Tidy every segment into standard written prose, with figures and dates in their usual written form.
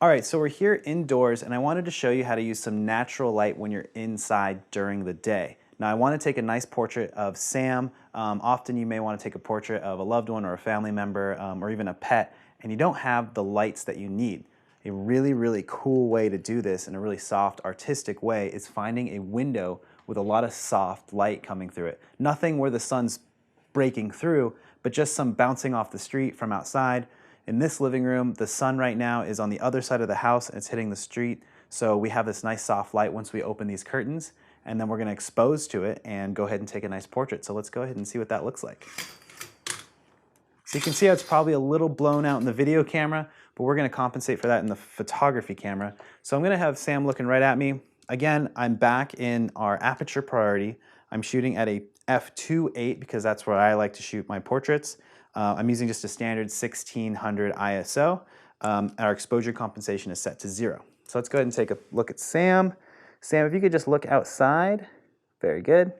All right, so we're here indoors and I wanted to show you how to use some natural light when you're inside during the day. Now I want to take a nice portrait of Sam. Often you may want to take a portrait of a loved one or a family member or even a pet, and you don't have the lights that you need. A really, really cool way to do this in a really soft, artistic way is finding a window with a lot of soft light coming through it. Nothing where the sun's breaking through, but just some bouncing off the street from outside. In this living room, the sun right now is on the other side of the house and it's hitting the street. So we have this nice soft light once we open these curtains, and then we're gonna expose to it and go ahead and take a nice portrait. So let's go ahead and see what that looks like. So you can see how it's probably a little blown out in the video camera, but we're gonna compensate for that in the photography camera. So I'm gonna have Sam looking right at me. Again, I'm back in our aperture priority. I'm shooting at a f2.8 because that's where I like to shoot my portraits. I'm using just a standard 1600 ISO. Our exposure compensation is set to 0. So let's go ahead and take a look at Sam. Sam, if you could just look outside. Very good.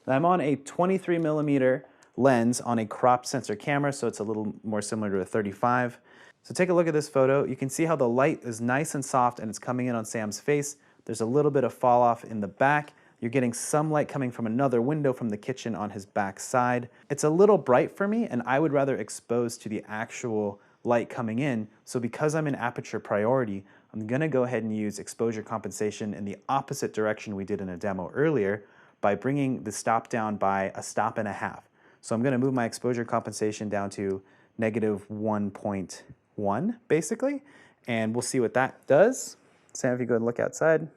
I'm on a 23 millimeter lens on a crop sensor camera, so it's a little more similar to a 35. So take a look at this photo. You can see how the light is nice and soft and it's coming in on Sam's face. There's a little bit of fall off in the back. You're getting some light coming from another window from the kitchen on his back side. It's a little bright for me, and I would rather expose to the actual light coming in. So because I'm in aperture priority, I'm gonna go ahead and use exposure compensation in the opposite direction we did in a demo earlier by bringing the stop down by a stop and a half. So I'm gonna move my exposure compensation down to negative 1.1 basically, and we'll see what that does. Sam, if you go and look outside.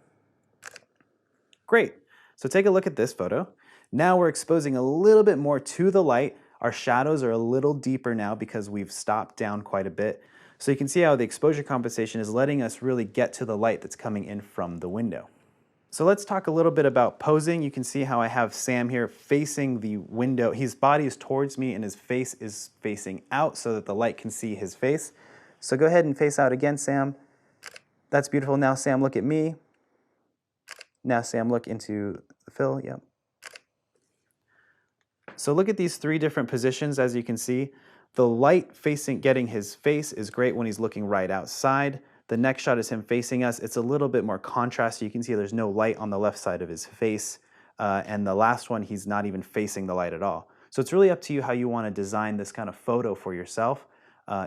Great. So take a look at this photo. Now we're exposing a little bit more to the light. Our shadows are a little deeper now because we've stopped down quite a bit. So you can see how the exposure compensation is letting us really get to the light that's coming in from the window. So let's talk a little bit about posing. You can see how I have Sam here facing the window. His body is towards me and his face is facing out so that the light can see his face. So go ahead and face out again, Sam. That's beautiful. Now Sam, look at me. Now Sam, look into the fill, yep. So look at these 3 different positions. As you can see, the light facing, getting his face is great when he's looking right outside. The next shot is him facing us. It's a little bit more contrast. You can see there's no light on the left side of his face. And the last one, he's not even facing the light at all. So it's really up to you how you want to design this kind of photo for yourself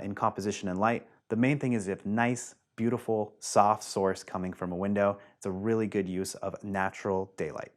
in composition and light. The main thing is you have nice, beautiful, soft source coming from a window. It's a really good use of natural daylight.